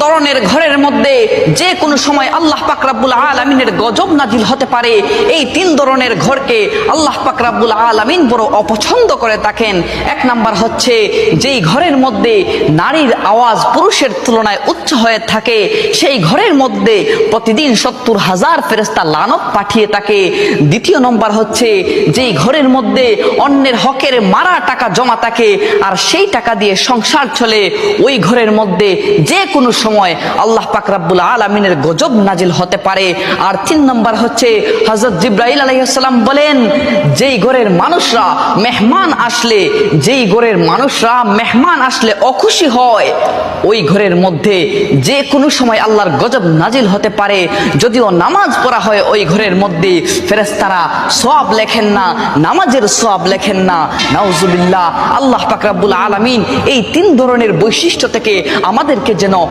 ধরনের ঘরের মধ্যে যে কোনো সময় আল্লাহ পাক রব্বুল আলামিনের গজব নাজিল হতে পারে। এই 3 ধরনের ঘরকে আল্লাহ পাক রব্বুল আলামিন বড় অপছন্দ করে থাকেন। 1 নাম্বার হচ্ছে যেই ঘরের মধ্যে নারীর আওয়াজ পুরুষের তুলনায় উচ্চ হয়ে থাকে, সেই ঘরের মধ্যে প্রতিদিন 70,000 ফেরেশতা লানত পাঠিয়ে থাকে। 2 নম্বর হচ্ছে যেই ঘরের মধ্যে অন্যের হকের মারা টাকা জমা থাকে আর সেই টাকা দিয়ে সংসার চলে, ওই ঘরের মধ্যে যে কোনো সময় আল্লাহ পাক রব্বুল আলামিনের গজব নাজিল হতে পারে। আর 3 নম্বর হচ্ছে হযরত জিবরাইল আলাইহিস সালাম বলেন, যেই ঘরের মানুষরা মেহমান আসলে অখুশি হয়, ওই ঘরের মধ্যে যে কোনো সময় আল্লাহর গজব নাজিল হতে পারে। যদিও নামাজ পড়া হয় ওই ঘরের মধ্যে, ফেরেশতারা সওয়াব লেখেন না, নামাজের সওয়াব লেখেন না। নাউজুবিল্লাহ। আল্লাহ পাক রব্বুল আলামিন এই 3 ধরনের বৈশিষ্ট্য থেকে আমাদেরকে যেন